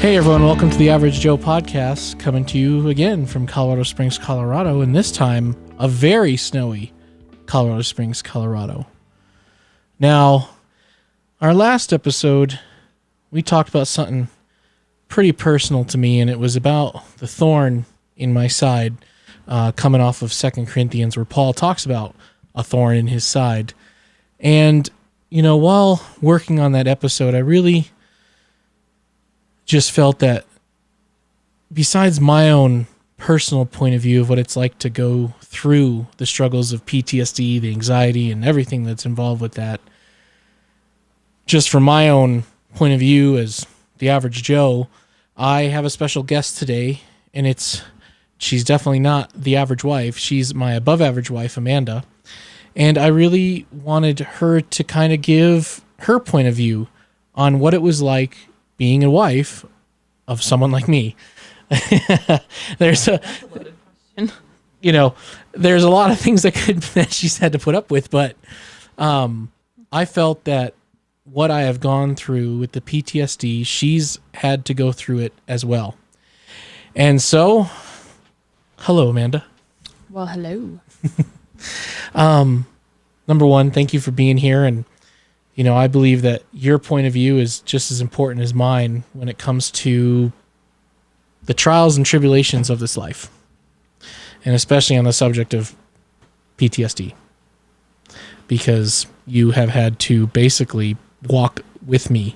Hey everyone, welcome to the Average Joe podcast, coming to you again from Colorado Springs, Colorado, and this time a very snowy Colorado Springs, Colorado. Now, our last episode, we talked about something pretty personal to me, and it was about the thorn in my side, coming off of 2 Corinthians, where Paul talks about a thorn in his side. And, you know, while working on that episode, I really just felt that besides my own personal point of view of what it's like to go through the struggles of PTSD, the anxiety, and everything that's involved with that, just from my own point of view as the average Joe, I have a special guest today, and she's definitely not the average wife. She's my above average wife, Amanda. And I really wanted her to kind of give her point of view on what it was like being a wife of someone like me. There's a lot of things that she's had to put up with, but I felt that what I have gone through with the PTSD, she's had to go through it as well. And so, hello, Amanda. Well, hello. Number one, thank you for being here. And, you know, I believe that your point of view is just as important as mine when it comes to the trials and tribulations of this life, and especially on the subject of PTSD, because you have had to basically walk with me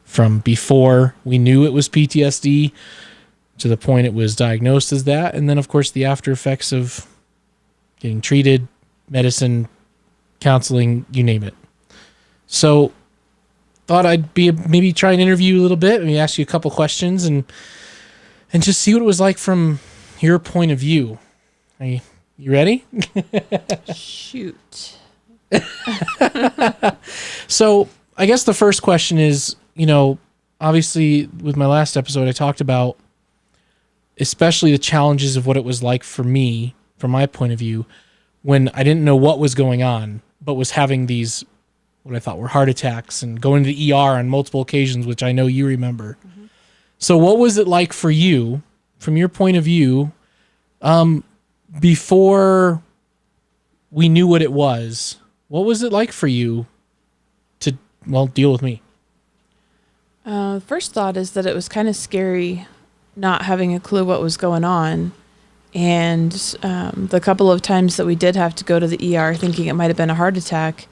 from before we knew it was PTSD to the point it was diagnosed as that, and then, of course, the after effects of getting treated, medicine, counseling, you name it. So, thought I'd maybe try and interview you a little bit, maybe ask you a couple questions, and just see what it was like from your point of view. You ready? Shoot. So, I guess the first question is, you know, obviously with my last episode, I talked about especially the challenges of what it was like for me, from my point of view, when I didn't know what was going on, but was having these what I thought were heart attacks and going to the ER on multiple occasions, which I know you remember. Mm-hmm. So what was it like for you, from your point of view, before we knew what it was? What was it like for you to, deal with me? First thought is that it was kind of scary not having a clue what was going on. And the couple of times that we did have to go to the ER thinking it might have been a heart attack.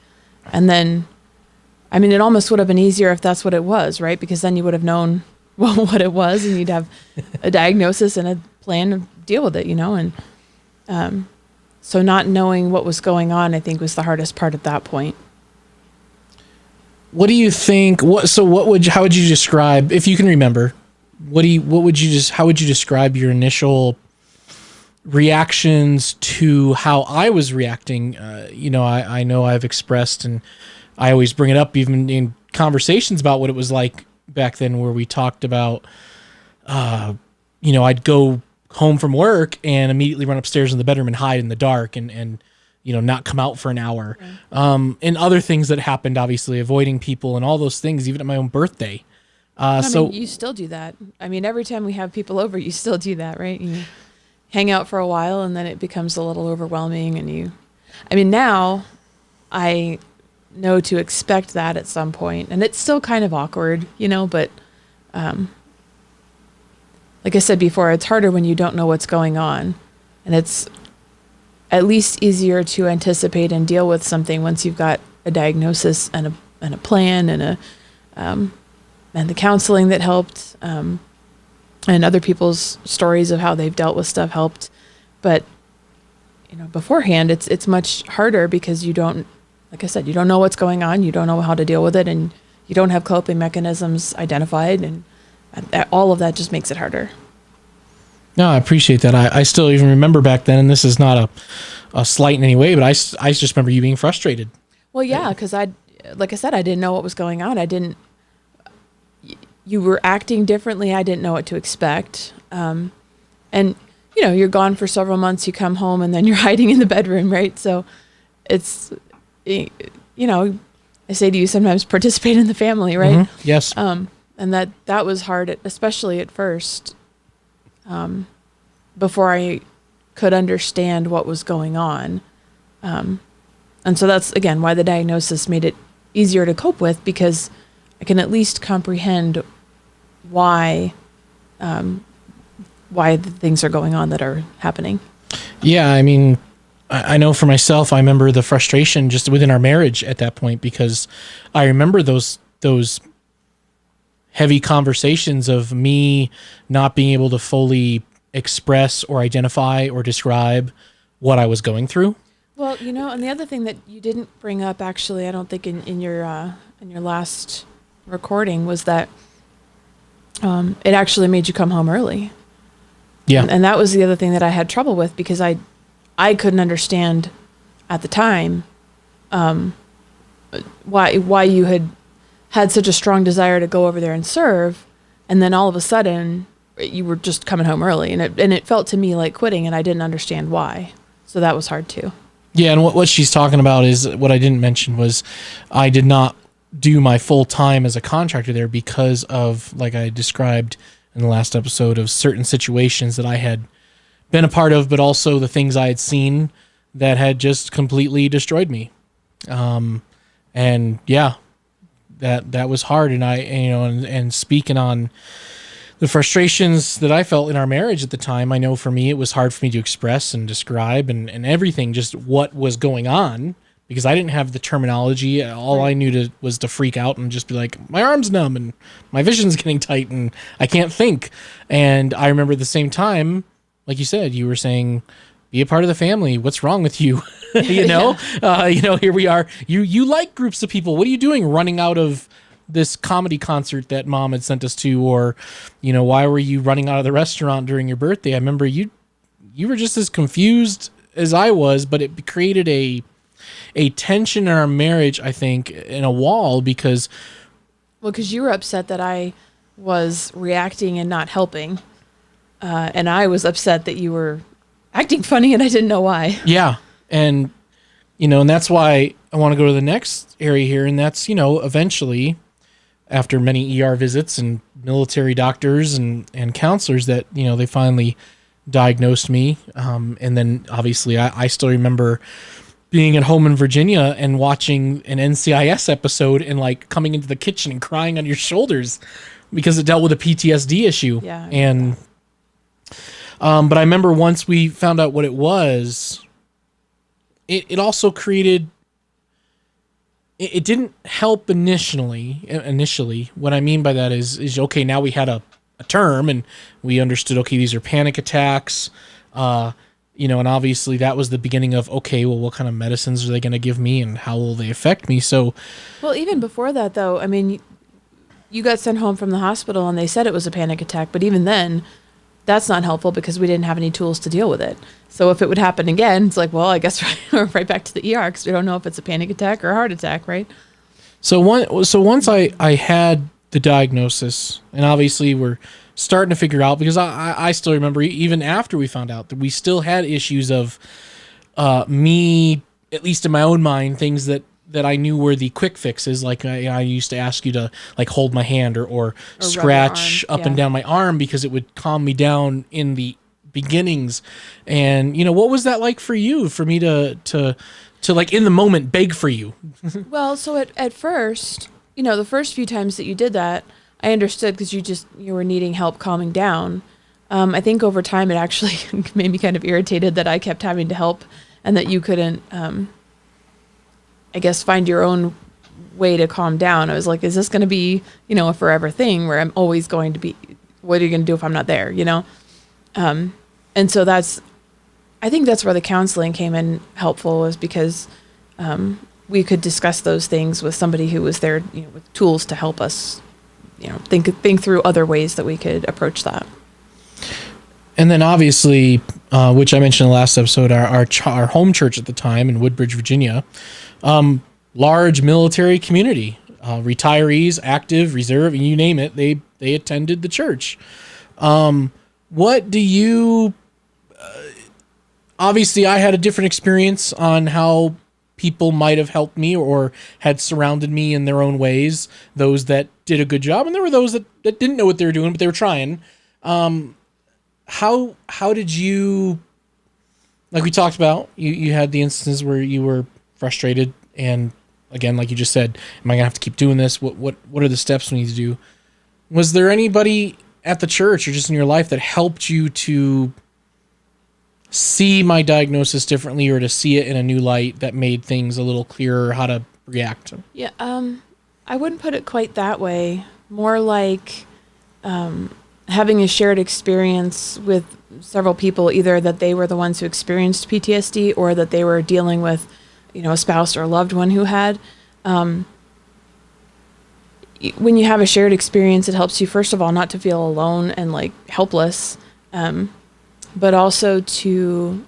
And then, I mean, it almost would have been easier if that's what it was, right? Because then you would have known what it was, and you'd have a diagnosis and a plan to deal with it, you know? And so not knowing what was going on, I think, was the hardest part at that point. What do you think? How would you describe, if you can remember, how would you describe your initial reactions to how I was reacting? I know I've expressed, and I always bring it up even in conversations about what it was like back then, where we talked about, I'd go home from work and immediately run upstairs in the bedroom and hide in the dark and not come out for an hour. Right. And other things that happened, obviously avoiding people and all those things, even at my own birthday. You still do that. I mean, every time we have people over, you still do that, right? You hang out for a while, and then it becomes a little overwhelming. And now I know to expect that at some point, and it's still kind of awkward, but like I said before, it's harder when you don't know what's going on, and it's at least easier to anticipate and deal with something once you've got a diagnosis and a plan and the counseling that helped, and other people's stories of how they've dealt with stuff helped. But, beforehand, it's much harder because you don't, like I said, you don't know what's going on. You don't know how to deal with it, and you don't have coping mechanisms identified, and all of that just makes it harder. No, I appreciate that. I still even remember back then, and this is not a slight in any way, but I just remember you being frustrated. Well, yeah, because like I said, I didn't know what was going on. You were acting differently. I didn't know what to expect. And, you're gone for several months. You come home, and then you're hiding in the bedroom, right? So it's, I say to you sometimes, participate in the family, right? Mm-hmm. Yes. And that was hard, especially at first, before I could understand what was going on. And so that's, again, why the diagnosis made it easier to cope with, because I can at least comprehend why the things are going on that are happening. Yeah, I mean, I know for myself, I remember the frustration just within our marriage at that point, because I remember those heavy conversations of me not being able to fully express or identify or describe what I was going through. Well, and the other thing that you didn't bring up, actually, I don't think in your last recording, was that it actually made you come home early. Yeah. And that was the other thing that I had trouble with, because I couldn't understand at the time why you had such a strong desire to go over there and serve, and then all of a sudden you were just coming home early, and it felt to me like quitting, and I didn't understand why. So that was hard too. Yeah, and what she's talking about is, what I didn't mention was, I did not do my full time as a contractor there because of, like I described in the last episode, of certain situations that I had been a part of, but also the things I had seen that had just completely destroyed me. And yeah, that was hard. And and speaking on the frustrations that I felt in our marriage at the time, I know for me, it was hard for me to express and describe and everything, just what was going on, because I didn't have the terminology. All I knew was to freak out and just be like, my arm's numb and my vision's getting tight and I can't think. And I remember at the same time, like you said, you were saying, be a part of the family. What's wrong with you? Here we are. You like groups of people. What are you doing running out of this comedy concert that mom had sent us to? Or, why were you running out of the restaurant during your birthday? I remember you were just as confused as I was, but it created a tension in our marriage, I think, in a wall, because you were upset that I was reacting and not helping. And I was upset that you were acting funny and I didn't know why. Yeah. And, and that's why I want to go to the next area here. And that's, eventually, after many ER visits and military doctors and counselors, that, they finally diagnosed me. And then obviously I still remember being at home in Virginia and watching an NCIS episode and like coming into the kitchen and crying on your shoulders because it dealt with a PTSD issue. Yeah. And, but I remember once we found out what it was, it also created, it didn't help initially. What I mean by that is okay, now we had a term and we understood, okay, these are panic attacks, and obviously that was the beginning of, okay, well, what kind of medicines are they going to give me and how will they affect me? So, well, even before that though, I mean, you got sent home from the hospital and they said it was a panic attack, but even then, that's not helpful because we didn't have any tools to deal with it. So if it would happen again, it's like, well, I guess we're right back to the ER because we don't know if it's a panic attack or a heart attack, right? So once I had the diagnosis, and obviously we're starting to figure out, because I still remember even after we found out that we still had issues of me, at least in my own mind, things that I knew were the quick fixes. Like I used to ask you to like hold my hand or scratch up and down my arm because it would calm me down in the beginnings. And what was that like for you? For me to like in the moment beg for you? Well, so at first, the first few times that you did that, I understood because you were needing help calming down. I think over time it actually made me kind of irritated that I kept having to help and that you couldn't, I guess, find your own way to calm down. I was like, is this going to be, a forever thing where I'm always going to be, what are you going to do if I'm not there, And so I think that's where the counseling came in helpful, was because we could discuss those things with somebody who was there, with tools to help us, think through other ways that we could approach that. And then obviously, which I mentioned in the last episode, our home church at the time in Woodbridge, Virginia, large military community, retirees, active, reserve, and you name it, they attended the church. What do you? Obviously, I had a different experience on how people might have helped me or had surrounded me in their own ways. Those that did a good job, and there were those that didn't know what they were doing, but they were trying. How did you, like we talked about, you had the instances where you were frustrated, and again, like you just said, am I gonna have to keep doing this? What are the steps we need to do? Was there anybody at the church or just in your life that helped you to see my diagnosis differently, or to see it in a new light that made things a little clearer how to react? Yeah, I wouldn't put it quite that way. More like having a shared experience with several people, either that they were the ones who experienced PTSD or that they were dealing with, a spouse or a loved one who had. When you have a shared experience, it helps you, first of all, not to feel alone and like helpless, but also to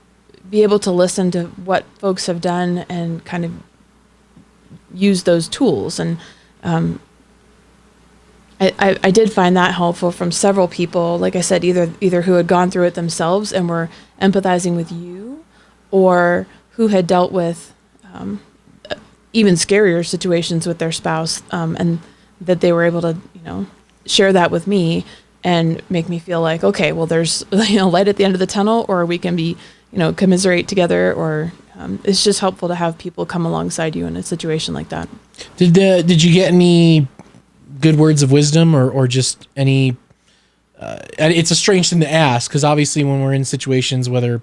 be able to listen to what folks have done and kind of use those tools. And I did find that helpful from several people, like I said, either who had gone through it themselves and were empathizing with you, or who had dealt with even scarier situations with their spouse, and that they were able to, share that with me and make me feel like, okay, well, there's light at the end of the tunnel, or we can be, commiserate together, or it's just helpful to have people come alongside you in a situation like that. Did you get any good words of wisdom, or just any? It's a strange thing to ask, because obviously when we're in situations, whether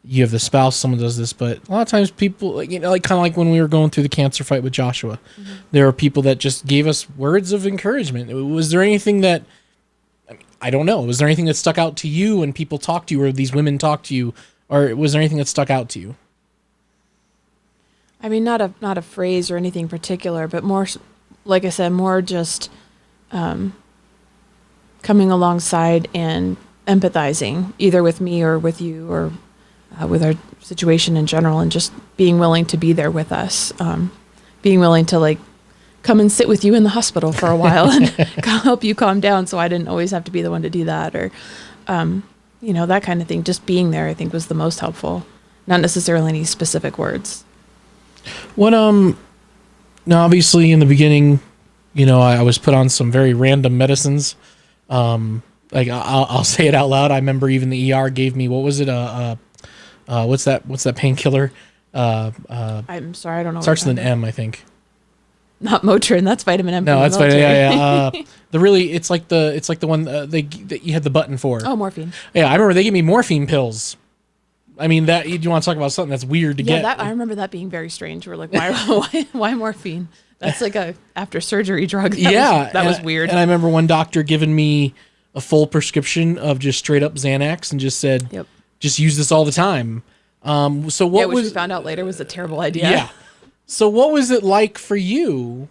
you have the spouse, someone does this, but a lot of times people, like kind of like when we were going through the cancer fight with Joshua, there are people that just gave us words of encouragement. Was there anything that, I don't know, was there anything that stuck out to you when people talked to you, or these women talked to you, or was there anything that stuck out to you? I mean, not a phrase or anything particular, but more, like I said, more just coming alongside and empathizing, either with me or with you, or with our situation in general, and just being willing to be there with us, being willing to like come and sit with you in the hospital for a while and help you calm down, so I didn't always have to be the one to do that, or that kind of thing. Just being there, I think, was the most helpful, not necessarily any specific words. What now obviously in the beginning, I was put on some very random medicines. Like I'll say it out loud. I remember even the ER gave me, what was it? What's that painkiller? I'm sorry, I don't know. Starts with an M, I think. Not Motrin. That's vitamin M. No, that's vitamin. Yeah. It's like the one that you had the button for. Oh, morphine. Yeah, I remember they gave me morphine pills. I mean, that you want to talk about something that's weird to get? Yeah, I remember that being very strange. We're like, why morphine? That's like a after surgery drug. That was weird. And I remember one doctor giving me a full prescription of just straight up Xanax and just said, "Yep, just use this all the time." So what which we found out later was a terrible idea. Yeah. So what was it like for you,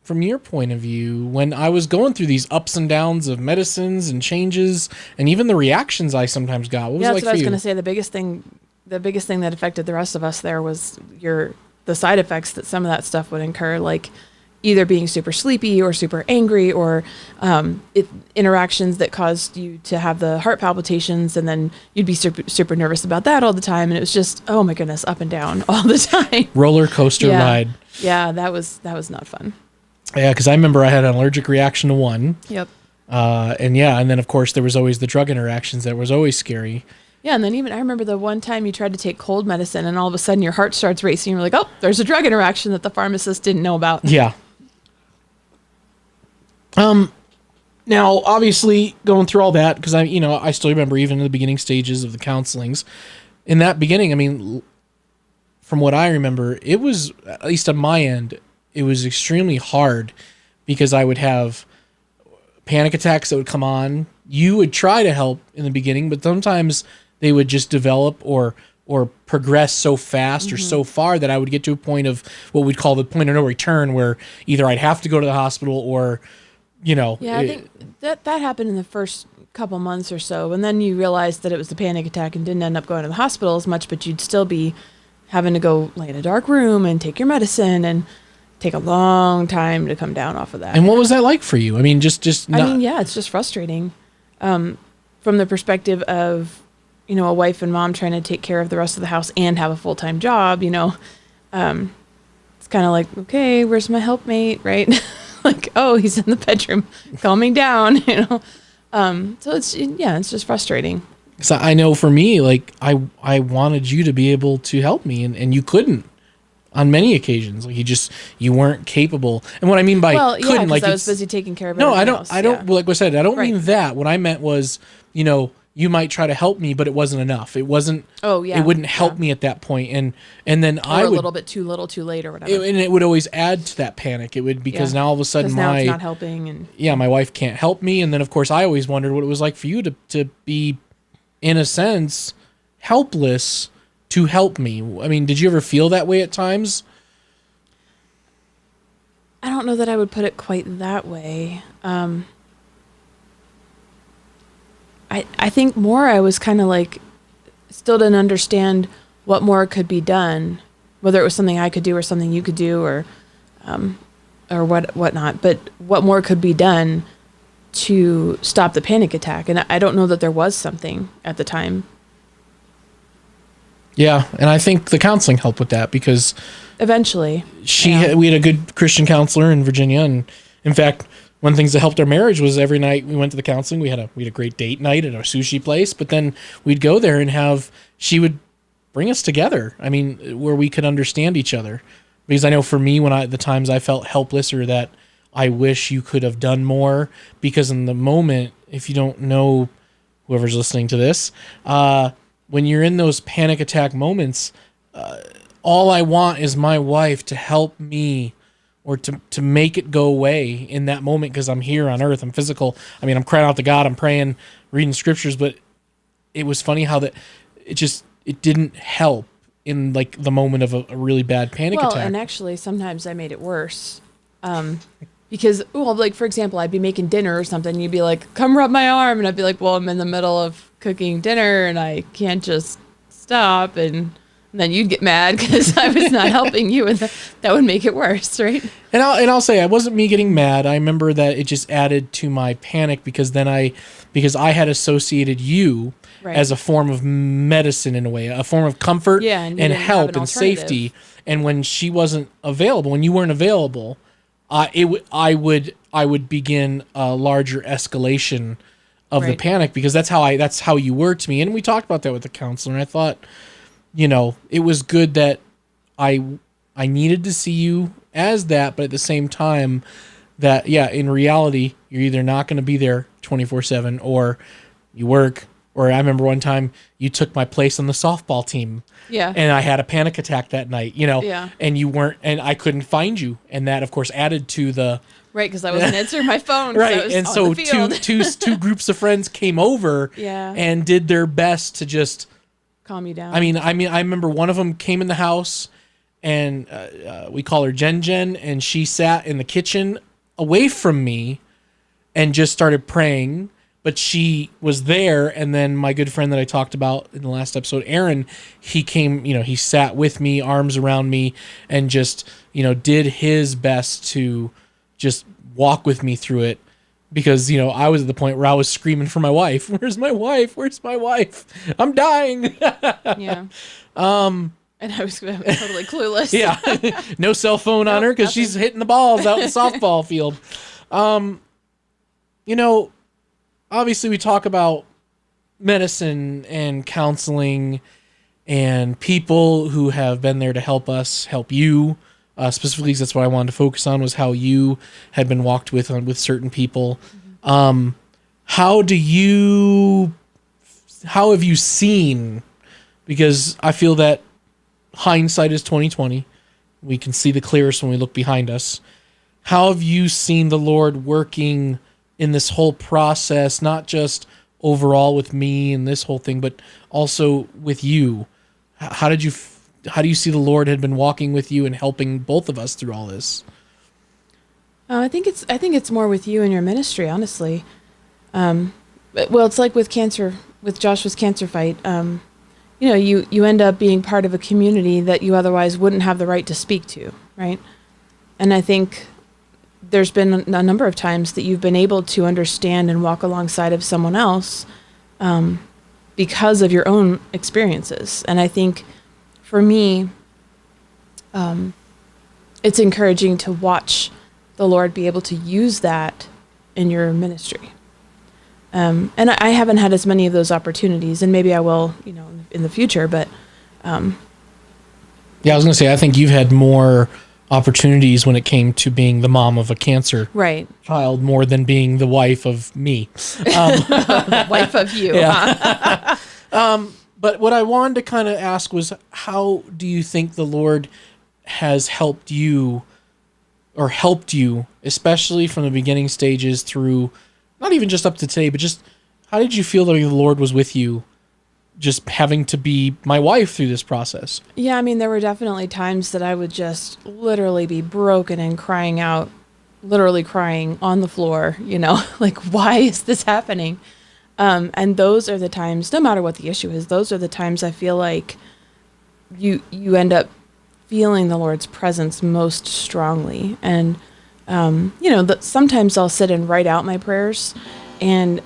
from your point of view, when I was going through these ups and downs of medicines and changes, and even the reactions I sometimes got? What was it like for you? That's what I was going to say. The biggest thing that affected the rest of us there was the side effects that some of that stuff would incur, like either being super sleepy or super angry, or interactions that caused you to have the heart palpitations, and then you'd be super, super nervous about that all the time. And it was just, oh my goodness, up and down all the time. Roller coaster ride. Yeah, that was not fun. Yeah, because I remember I had an allergic reaction to one. Yep. And then of course there was always the drug interactions that was always scary. Yeah, and then even I remember the one time you tried to take cold medicine, and all of a sudden your heart starts racing. You're like, oh, there's a drug interaction that the pharmacist didn't know about. Yeah. Now, obviously, going through all that, because I still remember even in the beginning stages of the counselings. In that beginning, I mean, from what I remember, it was, at least on my end, it was extremely hard, because I would have panic attacks that would come on. You would try to help in the beginning, but sometimes they would just develop or progress so fast or so far that I would get to a point of what we'd call the point of no return, where either I'd have to go to the hospital or, Yeah, I think that happened in the first couple months or so, and then you realized that it was the panic attack and didn't end up going to the hospital as much, but you'd still be having to go lay in a dark room and take your medicine and take a long time to come down off of that. And what was that like for you? I mean, just it's just frustrating. From the perspective of, a wife and mom trying to take care of the rest of the house and have a full-time job, It's kind of like, okay, where's my helpmate, right? Like, oh, he's in the bedroom, calming down, So it's just frustrating. So I know for me, like I wanted you to be able to help me, and you couldn't on many occasions. Like you weren't capable. And what I mean by couldn't, like I was busy taking care of no, everything else. I don't. Like I said, I don't Right. mean that. What I meant was, you might try to help me, but it wasn't enough. It wasn't. Oh yeah. It wouldn't help me at that point, and then I a would little bit too little, too late, or whatever. and it would always add to that panic. It would because now all of a sudden now it's not helping, and my wife can't help me, and then of course I always wondered what it was like for you to be, in a sense, helpless to help me. I mean, did you ever feel that way at times? I don't know that I would put it quite that way. I think more I was kind of like still didn't understand what more could be done, whether it was something I could do or something you could do or whatnot. But what more could be done to stop the panic attack? And I don't know that there was something at the time. Yeah, and I think the counseling helped with that because eventually we had a good Christian counselor in Virginia, and in fact, one of the things that helped our marriage was every night we went to the counseling. We had a great date night at our sushi place, but then we'd go there and she would bring us together. I mean, where we could understand each other. Because I know for me, the times I felt helpless or that I wish you could have done more, because in the moment, if you don't know, whoever's listening to this, when you're in those panic attack moments, all I want is my wife to help me or to make it go away in that moment, because I'm here on earth, I'm physical. I mean, I'm crying out to God, I'm praying, reading scriptures, but it was funny how it didn't help in like the moment of a really bad panic attack. And actually sometimes I made it worse. Because, like, for example, I'd be making dinner or something, and you'd be like, come rub my arm, and I'd be like, well, I'm in the middle of cooking dinner, and I can't just stop, and then you'd get mad because I was not helping you, and that would make it worse, right? And I'll say, it wasn't me getting mad. I remember that it just added to my panic because I had associated you as a form of medicine in a way, a form of comfort and help and safety. And when she wasn't available, when you weren't available, I would begin a larger escalation of the panic, because that's how you were to me. And we talked about that with the counselor, and I thought, it was good that I needed to see you as that, but at the same time that, in reality, you're either not going to be there 24/7 or you work. Or I remember one time you took my place on the softball team. Yeah. And I had a panic attack that night, Yeah. and you weren't, and I couldn't find you. And that, of course, added to the... Right, because I wasn't answering my phone. Right, and so two groups of friends came over and did their best to just... calm you down. I mean, I remember one of them came in the house, and we call her Jen, and she sat in the kitchen away from me and just started praying. But she was there, and then my good friend that I talked about in the last episode, Aaron, he came, he sat with me, arms around me, and just, did his best to just walk with me through it. Because, I was at the point where I was screaming for my wife. Where's my wife? Where's my wife? I'm dying. Yeah. And I was totally clueless. Yeah. No cell phone on her because she's hitting the balls out in the softball field. Obviously we talk about medicine and counseling and people who have been there to help us, help you. Specifically, that's what I wanted to focus on, was how you had been walked with certain people. Mm-hmm. How have you seen, because I feel that hindsight is 20/20. We can see the clearest when we look behind us. How have you seen the Lord working in this whole process, not just overall with me and this whole thing, but also with you? How do you see the Lord had been walking with you and helping both of us through all this? I think it's more with you and your ministry, honestly. It's like with Joshua's cancer fight. You end up being part of a community that you otherwise wouldn't have the right to speak to, right? And I think there's been a number of times that you've been able to understand and walk alongside of someone else because of your own experiences. And I think for me, it's encouraging to watch the Lord be able to use that in your ministry. And I haven't had as many of those opportunities, and maybe I will, in the future, but, Yeah, I was going to say, I think you've had more opportunities when it came to being the mom of a cancer right. child more than being the wife of me. The wife of you. Yeah. But what I wanted to kind of ask was, how do you think the Lord has helped you, especially from the beginning stages through, not even just up to today, but just how did you feel that the Lord was with you, just having to be my wife through this process? Yeah, I mean, there were definitely times that I would just literally be broken and crying out, literally crying on the floor, like, why is this happening? And those are the times, no matter what the issue is, those are the times I feel like you end up feeling the Lord's presence most strongly. And, sometimes I'll sit and write out my prayers, and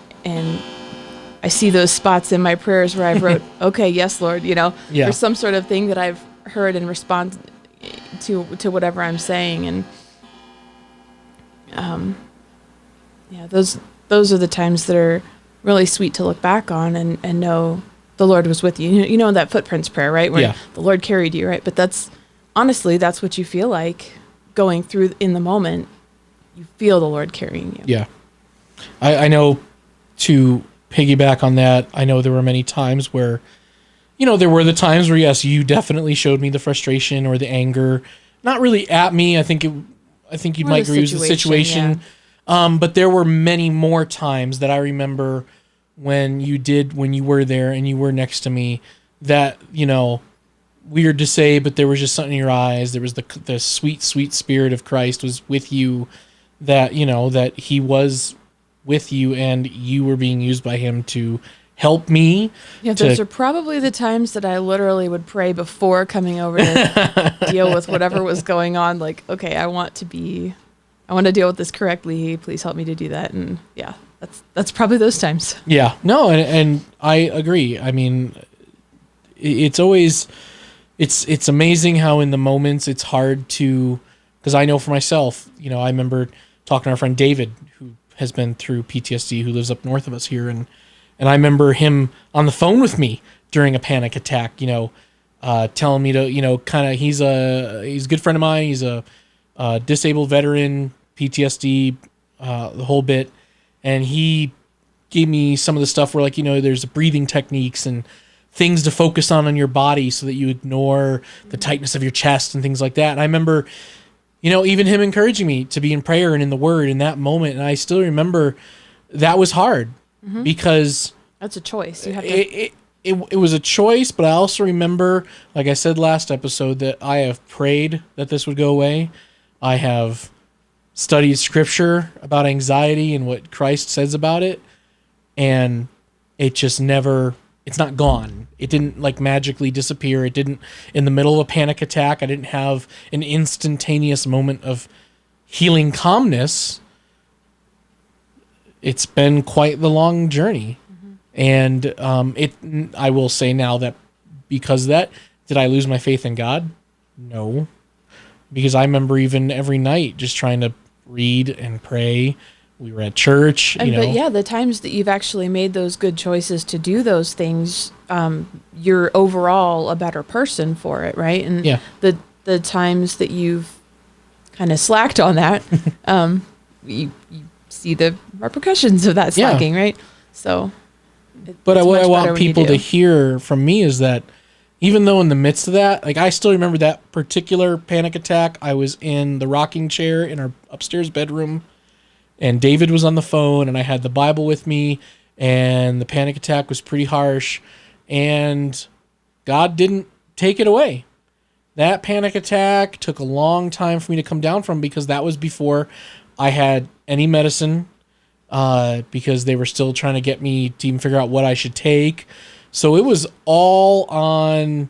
I see those spots in my prayers where I've wrote, okay, yes, Lord, there's some sort of thing that I've heard in response to whatever I'm saying. And, those are the times that are really sweet to look back on and know the Lord was with you. That footprints prayer, right? Where the Lord carried you, right? But that's what you feel like going through in the moment. You feel the Lord carrying you. Yeah. I know, to piggyback on that, I know there were many times where, there were the times where, yes, you definitely showed me the frustration or the anger, not really at me. I think you might agree with the situation. Yeah. But there were many more times that I remember when you were there and you were next to me, that, weird to say, but there was just something in your eyes. There was the sweet, sweet spirit of Christ was with you, that, that he was with you and you were being used by him to help me. Yeah, those are probably the times that I literally would pray before coming over to deal with whatever was going on. Like, okay, I want to deal with this correctly. Please help me to do that. And yeah, that's probably those times. Yeah, no. And I agree. I mean, it's always, it's amazing how in the moments it's hard to, because I know for myself, I remember talking to our friend David, who has been through PTSD, who lives up north of us here. And I remember him on the phone with me during a panic attack, telling me to, kind of, he's a good friend of mine. He's a disabled veteran, PTSD, the whole bit. And he gave me some of the stuff where, like, there's breathing techniques and things to focus on your body so that you ignore the tightness of your chest and things like that. And I remember, even him encouraging me to be in prayer and in the word in that moment. And I still remember that was hard because that's a choice. You have to. It was a choice, but I also remember, like I said last episode, that I have prayed that this would go away. I have studied scripture about anxiety and what Christ says about it. And it just never, it's not gone. It didn't like magically disappear. It didn't, in the middle of a panic attack, I didn't have an instantaneous moment of healing calmness. It's been quite the long journey. And I will say now that because of that, did I lose my faith in God? No. Because I remember even every night just trying to read and pray. We were at church, But yeah, the times that you've actually made those good choices to do those things, you're overall a better person for it, right? And the times that you've kind of slacked on that, you see the repercussions of that slacking, right? So, what I want people to hear from me is that even though in the midst of that, like I still remember that particular panic attack, I was in the rocking chair in our upstairs bedroom. And David was on the phone, and I had the Bible with me, and the panic attack was pretty harsh, and God didn't take it away. That panic attack took a long time for me to come down from, because that was before I had any medicine, because they were still trying to get me to even figure out what I should take. So it was all on,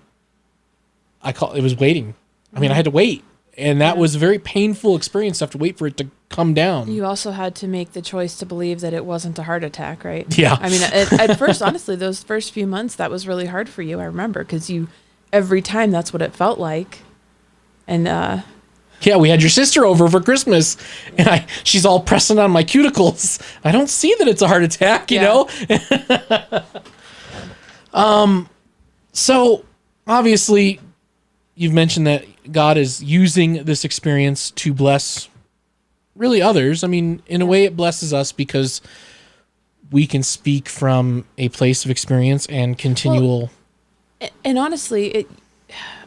it was waiting. I mean, I had to wait. And that was a very painful experience to have to wait for it to come down. You also had to make the choice to believe that it wasn't a heart attack, right? Yeah. I mean, at first, honestly, those first few months, that was really hard for you, I remember, because every time that's what it felt like. And yeah, we had your sister over for Christmas, and she's all pressing on my cuticles. I don't see that it's a heart attack, you know? So obviously you've mentioned that God is using this experience to bless really others. I mean, in a way it blesses us because we can speak from a place of experience and continual. Well, and honestly,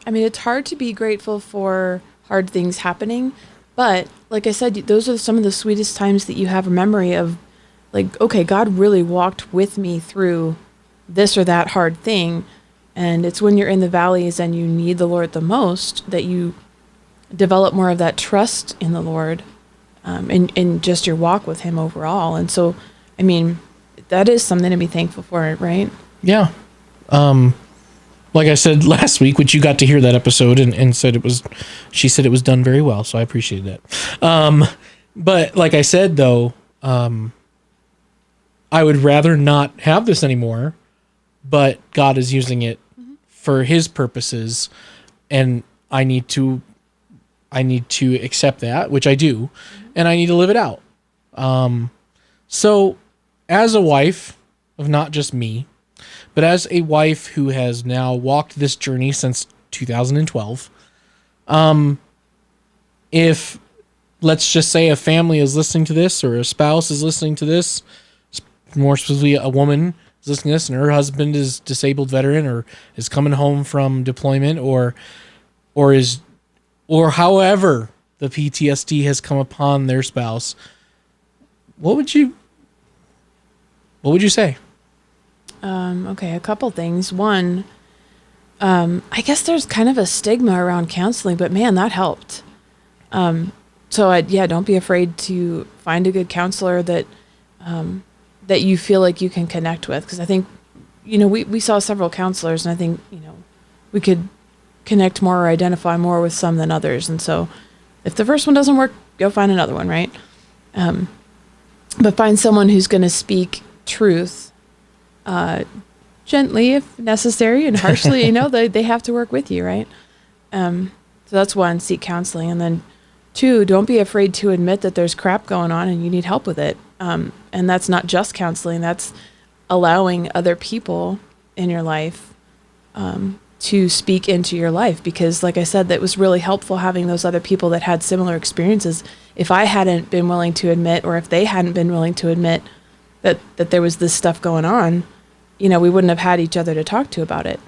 it's hard to be grateful for hard things happening, but like I said, those are some of the sweetest times that you have a memory of, like, okay, God really walked with me through this or that hard thing. And it's when you're in the valleys and you need the Lord the most that you develop more of that trust in the Lord, and just your walk with him overall. And so, I mean, that is something to be thankful for, right? Yeah. Like I said last week, which you got to hear that episode and said she said it was done very well. So I appreciate that. But like I said, though, I would rather not have this anymore, but God is using it for his purposes, and I need to accept that, which I do, and I need to live it out. So as a wife of not just me, but as a wife who has now walked this journey since 2012, if, let's just say, a family is listening to this, or a spouse is listening to this, more specifically a woman is listening to this, and her husband is disabled veteran, or is coming home from deployment, or however the PTSD has come upon their spouse, what would you say? Okay, a couple things. One, I guess there's kind of a stigma around counseling, but man, that helped. So don't be afraid to find a good counselor that you feel like you can connect with. Because I think, we saw several counselors, and I think, we could connect more or identify more with some than others. And so if the first one doesn't work, go find another one, right? But find someone who's going to speak truth, gently if necessary, and harshly, they have to work with you, right? So that's one, seek counseling. And then two, don't be afraid to admit that there's crap going on and you need help with it. And that's not just counseling, that's allowing other people in your life to speak into your life. Because like I said, that was really helpful having those other people that had similar experiences. If I hadn't been willing to admit, or if they hadn't been willing to admit that there was this stuff going on, we wouldn't have had each other to talk to about it.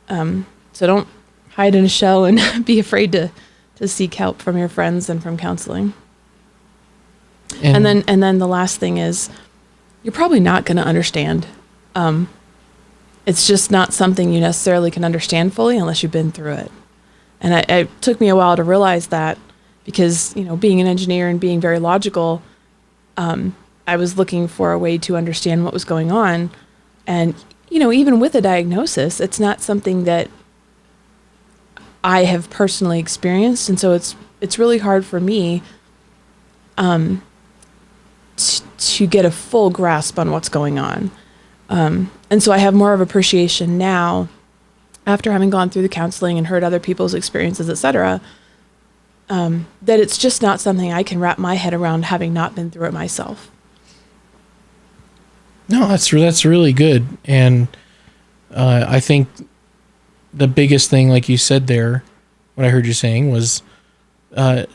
So don't hide in a shell and be afraid to seek help from your friends and from counseling. And then the last thing is, you're probably not going to understand. It's just not something you necessarily can understand fully unless you've been through it. And it took me a while to realize that, because, being an engineer and being very logical, I was looking for a way to understand what was going on. And, even with a diagnosis, it's not something that I have personally experienced. And so it's really hard for me to get a full grasp on what's going on. And so I have more of appreciation now, after having gone through the counseling and heard other people's experiences, etc., that it's just not something I can wrap my head around, having not been through it myself. No, that's really good. And I think the biggest thing, like you said there, what I heard you saying was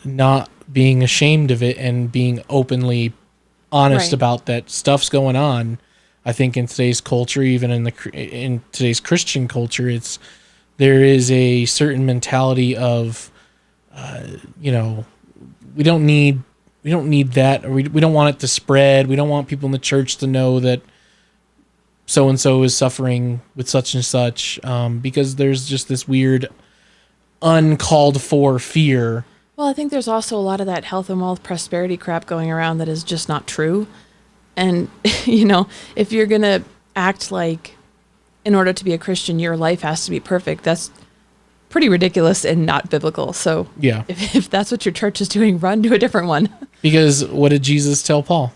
not being ashamed of it and being openly honest about that stuff's going on. I think in today's culture, even in today's Christian culture, there is a certain mentality of, we don't need that, or we don't want it to spread. We don't want people in the church to know that so-and-so is suffering with such and such, because there's just this weird uncalled for fear. Well, I think there's also a lot of that health and wealth prosperity crap going around that is just not true. And, if you're going to act like, in order to be a Christian, your life has to be perfect, that's pretty ridiculous and not biblical. So yeah, if that's what your church is doing, run to a different one. Because what did Jesus tell Paul?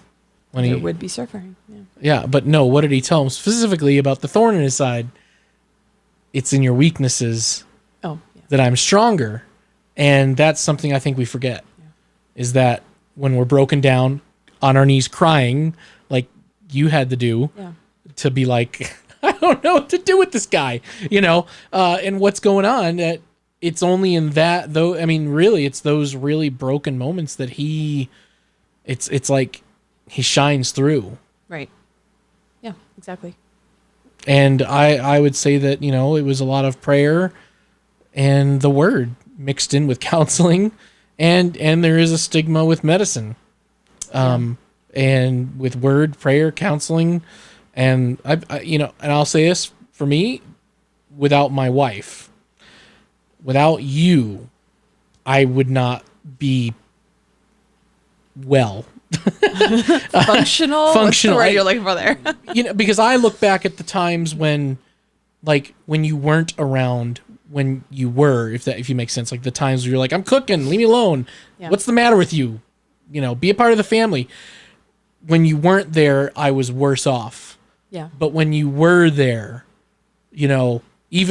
When there would be suffering. Yeah, but no, what did he tell him specifically about the thorn in his side? It's in your weaknesses that I'm stronger. And that's something I think we forget, is that when we're broken down on our knees crying, like you had to do, to be like, I don't know what to do with this guy, and what's going on. That it's only in that, though. I mean, really, it's those really broken moments that it's like he shines through. Right. Yeah, exactly. And I would say that, it was a lot of prayer and the word mixed in with counseling, and there is a stigma with medicine, and with word, prayer, counseling. And and I'll say this, for me, without my wife, without you, I would not be well. Functional. What's the word you're looking for there? Because I look back at the times when you weren't around, when you were, if you make sense, like the times where you're like, I'm cooking, leave me alone. Yeah. What's the matter with you? Be a part of the family. When you weren't there, I was worse off. Yeah. But when you were there, even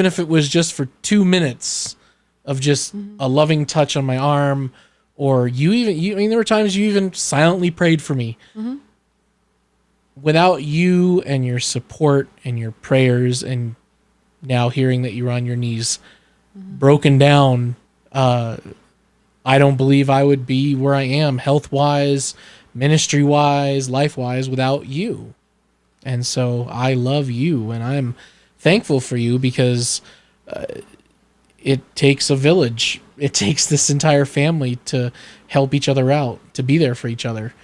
if it was just for 2 minutes of just a loving touch on my arm, or there were times you even silently prayed for me. Mm-hmm. Without you and your support and your prayers, and now hearing that you were on your knees, broken down, I don't believe I would be where I am, health-wise, ministry-wise, life-wise, without you. And so I love you, and I'm thankful for you, because it takes a village. It takes this entire family to help each other out, to be there for each other.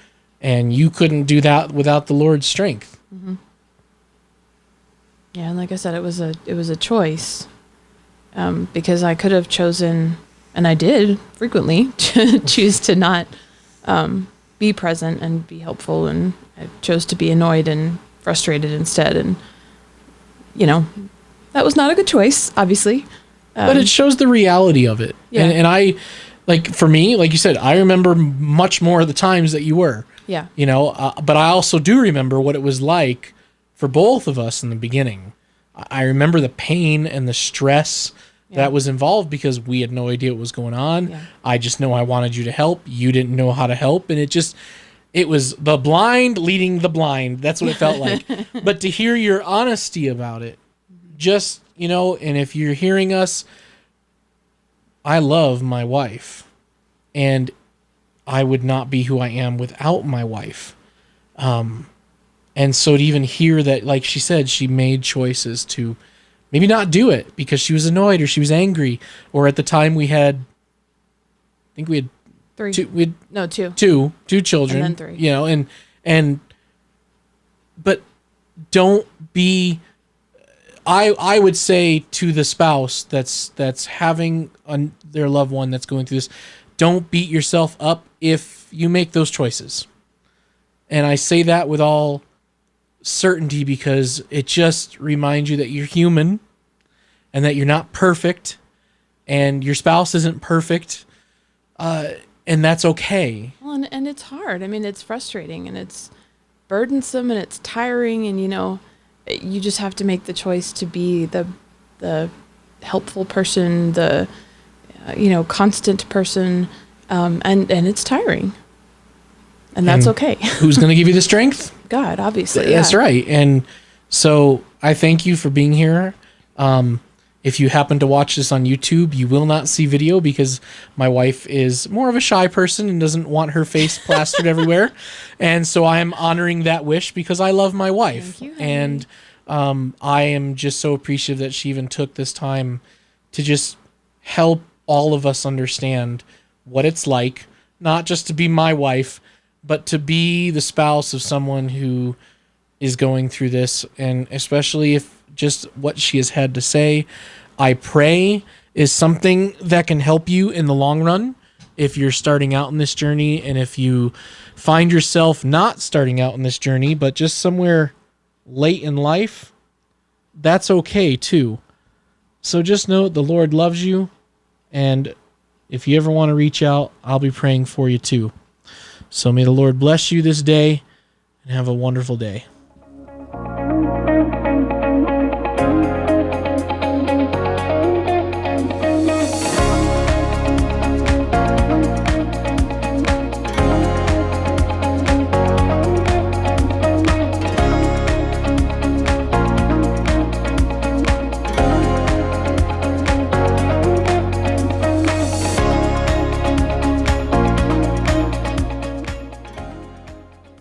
And you couldn't do that without the Lord's strength. Mm-hmm. Yeah, and like I said, it was a choice, because I could have chosen, and I did frequently choose to not be present and be helpful, and I chose to be annoyed and frustrated instead. And that was not a good choice, obviously. But it shows the reality of it. Yeah. And I, for me, like you said, I remember much more of the times that you were. Yeah. But I also do remember what it was like for both of us in the beginning. I remember the pain and the stress that was involved, because we had no idea what was going on. Yeah. I just know I wanted you to help. You didn't know how to help. And it was the blind leading the blind. That's what it felt like. But to hear your honesty about it, just, and if you're hearing us, I love my wife, and I would not be who I am without my wife. And so to even hear that, like she said, she made choices to maybe not do it because she was annoyed or she was angry, or at the time I think we had three. Two children. And then 3. But don't be. I would say to the spouse that's having their loved one that's going through this, don't beat yourself up if you make those choices. And I say that with all certainty, because it just reminds you that you're human and that you're not perfect, and your spouse isn't perfect, and that's okay. Well, and it's hard. I mean, it's frustrating, and it's burdensome, and it's tiring, and you just have to make the choice to be the helpful person, the constant person, and it's tiring, and that's okay. Who's going to give you the strength? God, obviously. That's right. And so I thank you for being here. If you happen to watch this on YouTube, you will not see video, because my wife is more of a shy person and doesn't want her face plastered everywhere. And so I am honoring that wish because I love my wife. Thank you, honey. And I am just so appreciative that she even took this time to just help all of us understand what it's like, not just to be my wife, but to be the spouse of someone who is going through this. And especially if just what she has had to say, I pray, is something that can help you in the long run if you're starting out in this journey. And if you find yourself not starting out in this journey, but just somewhere late in life, that's okay too. So just know the Lord loves you. And if you ever want to reach out, I'll be praying for you too. So may the Lord bless you this day, and have a wonderful day.